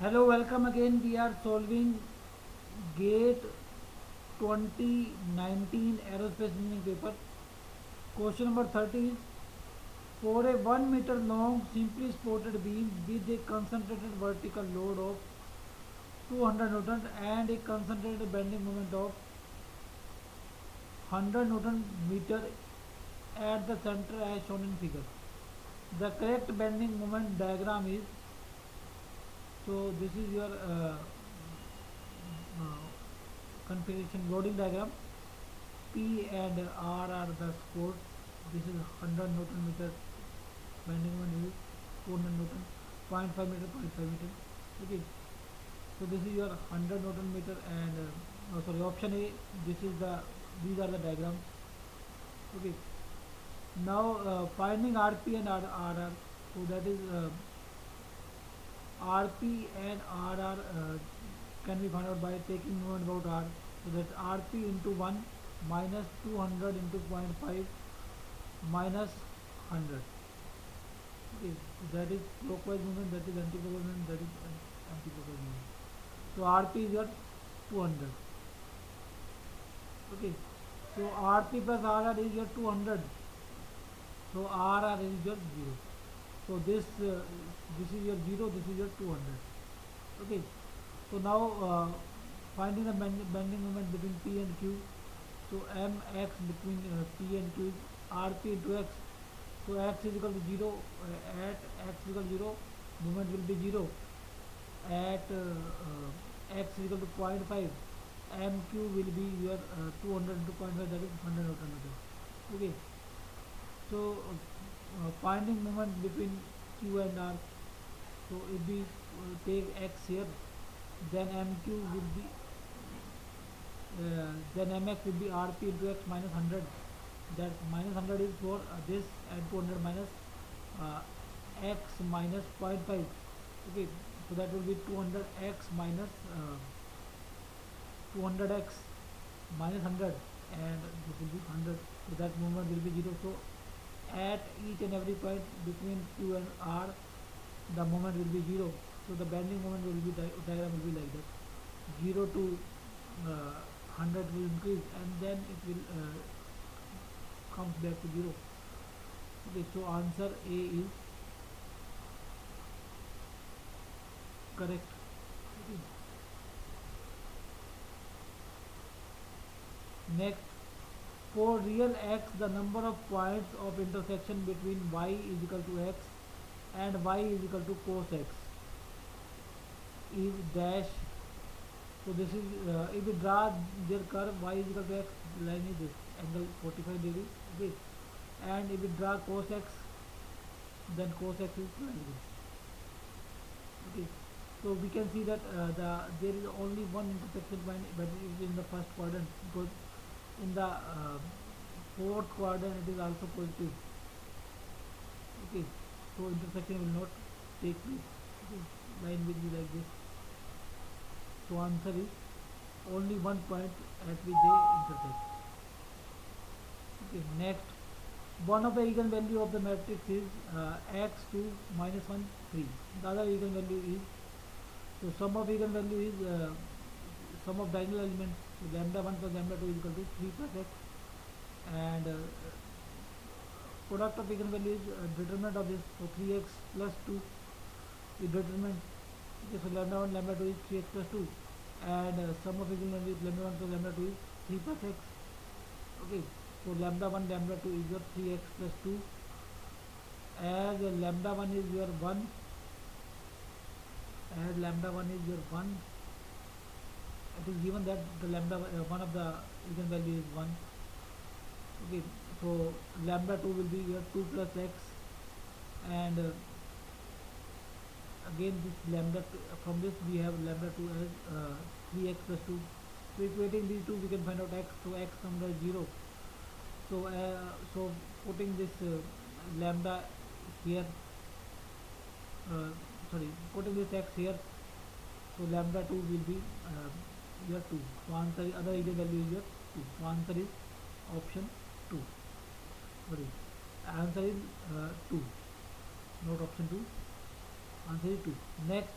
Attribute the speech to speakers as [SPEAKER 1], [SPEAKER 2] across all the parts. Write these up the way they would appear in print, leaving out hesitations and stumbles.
[SPEAKER 1] Hello, welcome again. We are solving GATE 2019 Aerospace Engineering paper. Question number 30 is for a 1 meter long simply supported beam with a concentrated vertical load of 200 Newton and a concentrated bending moment of 100 Newton meter at the center as shown in figure. The correct bending moment diagram is, so this is your uh, configuration loading diagram. P and R are the support. This is 100 Newton meter bending moment is 200 Newton, 0.5 meter, 0.5 meter. Okay. So this is your 100 Newton meter and option A. These are the diagrams. Okay. Now finding RP and RR. So that is RP and RR can be found out by taking moment about R. So that's RP into 1 minus 200 into 0.5 minus 100. Okay, so that is clockwise movement, that is anti-clockwise movement, that is anti-clockwise movement. So RP is your 200. Okay, so RP plus RR is your 200. So RR is your 0. So this is your 0, this is your 200. Okay, so now finding the bending moment between P and Q. So mx between P and Q is Rp into x. So x is equal to 0. At x is equal to 0, moment will be 0. At x is equal to 0.5, mq will be your 200 into 0.5, that is 100 Newton meter. Okay. So finding moment between Q and R. So if we take x here, then mq will be then mx will be rp into x minus 100. That minus 100 is for this, and 200 minus x minus 0.5. Okay, so that will be 200x minus 200x minus 100, and this will be 100. So that movement will be 0. So at each and every point between Q and R, the moment will be 0. So the bending moment will be diagram will be like that. 0 to 100 will increase, and then it will comes back to 0. Okay, so answer A is correct. Okay. Next, for real x, the number of points of intersection between y is equal to x and y is equal to cos x is dash. So this is if we draw their curve y is equal to x, line is this angle 45 degrees. Okay, and if we draw cos x, then cos x is like this. Okay, so we can see that there is only one intersection point, but it is in the first quadrant, because in the fourth quadrant it is also positive. Okay, so intersection will not take place. Okay, line will be like this. So answer is only one point at which they intersect. Okay, next, one of the eigenvalue of the matrix is x2 minus 1 3. The other eigenvalue is, so sum of eigenvalue is sum of diagonal elements. So lambda 1 plus lambda 2 is equal to 3 plus x, and product of eigenvalue is determinant of this. So 3x plus 2 is determinant. Okay, so lambda 1 lambda 2 is 3x plus 2, and sum of eigenvalue is lambda 1 plus lambda 2 is 3 plus x. Okay, so lambda 1 lambda 2 is your 3x plus 2, as lambda 1 is your 1, as lambda 1 is your 1, it is given that the lambda one of the eigenvalue is 1. Okay, so lambda 2 will be your 2 plus x, and again this lambda from this we have lambda 2 as 3x plus 2. So equating these two, we can find out x. So x number is 0. So so putting this lambda here, putting this x here, so lambda 2 will be your 2. So answer is, other eigenvalue is your 2. So answer is option 2. Sorry, answer is 2, not option 2. Answer is 2. Next,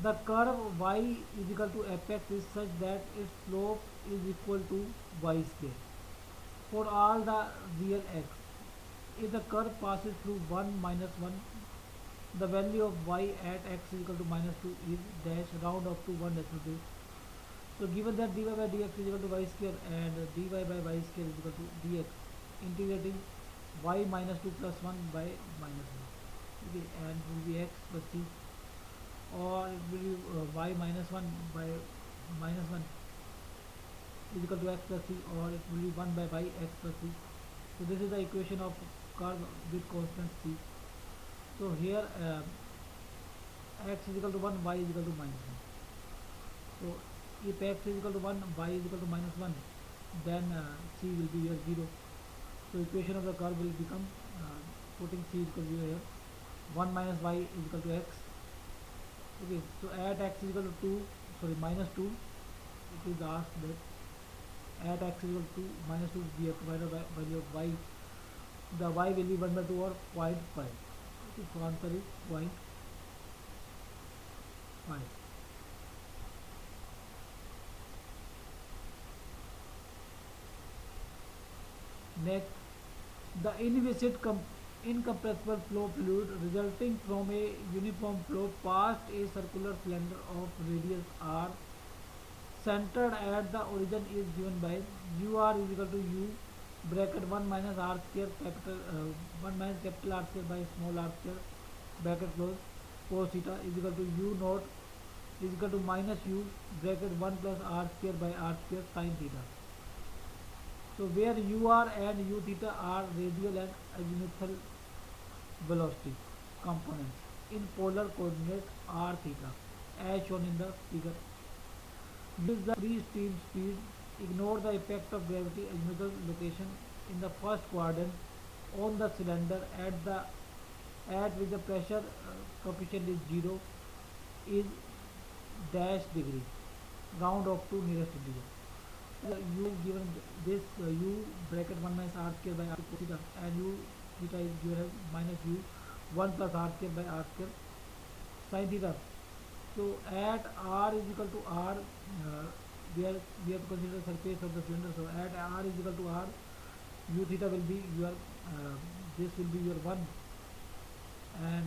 [SPEAKER 1] The curve y is equal to fx is such that its slope is equal to y square for all the real x. If the curve passes through 1 minus 1, the value of y at x is equal to minus 2 is dash round up to 1 decimal place. So given that dy by dx is equal to y square and dy by y square is equal to dx, integrating y minus 2 plus 1 by minus 1. Okay, and it will be x plus c, or it will be y minus 1 by minus 1 is equal to x plus c, or it will be 1 by y x plus c. So this is the equation of curve with constant c. So here x is equal to 1, y is equal to minus 1. So if x is equal to 1, y is equal to minus 1, then c will be here 0. So equation of the curve will become, putting c is equal to 0 here, 1 minus y is equal to x. Okay, so at x is equal to 2, sorry, minus 2, it is asked that at x is equal to minus 2, we have to find the value of y. The y will be 1 by 2 or 0.5. Okay, so answer is 0.5. Next, the inviscid incompressible flow fluid resulting from a uniform flow past a circular cylinder of radius r centered at the origin is given by ur is equal to u bracket 1 minus r square capital 1 minus capital R square by small r square bracket close cos theta is equal to u naught is equal to minus u bracket 1 plus r square by r square sin theta. So where ur and u theta are radial and azimuthal velocity components in polar coordinate r theta as shown in the figure. Use the free stream speed. Ignore the effect of gravity azimuthal location in the first quadrant on the cylinder at which the pressure coefficient is 0 is dash degree round off to nearest integer. U given this u bracket 1 minus r square by r cos theta and u theta is given as minus u 1 plus r square by r square sin theta. So at r is equal to r, where we have to consider the surface of the cylinder. So at r is equal to r, u theta will be your this will be your 1, and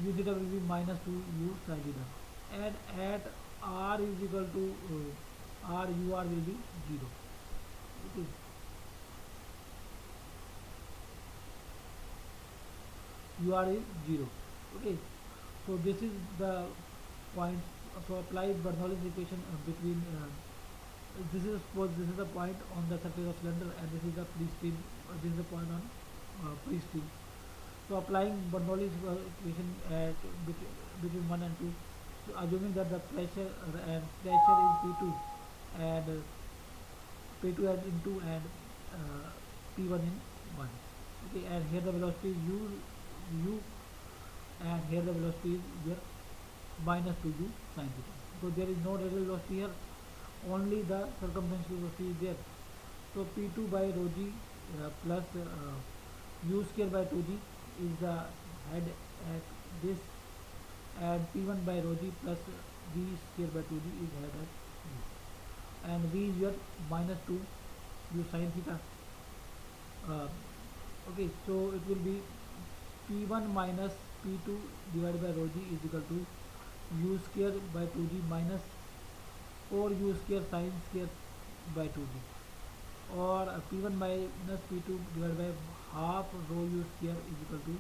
[SPEAKER 1] u theta will be minus 2 u sin theta, and at r is equal to r ur will be 0. Okay. ur is 0. Okay, so this is the point. So apply Bernoulli's equation between this is suppose this is the point on the surface of cylinder and this is the free stream, this is the point on free stream. So applying Bernoulli's equation at between 1 and 2, so assuming that the pressure is P2 and P2 and in 2 and P1 in 1. Okay, and here the velocity is u, and here the velocity is here minus 2u sin theta. So there is no radial velocity here, only the circumferential velocity is there. So P2 by rho g plus u square by 2g is the head at this, and P1 by rho g plus v square by 2g is head at this, and v is your minus 2 u sin theta. Okay, so it will be P1 minus P2 divided by rho g is equal to u square by 2g minus 4u square sin square by 2g, or P1 minus P2 divided by half rho u square is equal to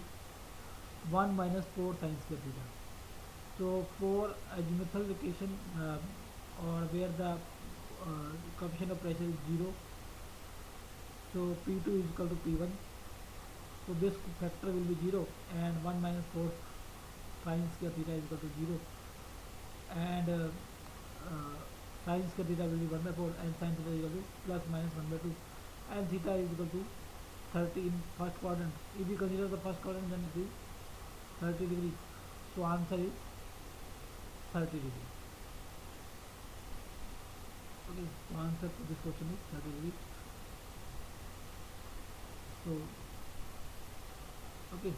[SPEAKER 1] 1 minus 4 sin square theta. So for azimuthal location or where the coefficient of pressure is 0, so P2 is equal to P1, so this factor will be 0, and 1 minus 4 sin square theta is equal to 0, and sin square theta will be 1 by 4, and sin theta is equal to plus minus 1 by 2, and theta is equal to 30 in first quadrant. If we consider the first quadrant, then it is 30 degree. So answer is 30 degree. Okay, so answer to this question is 30 degree. So okay.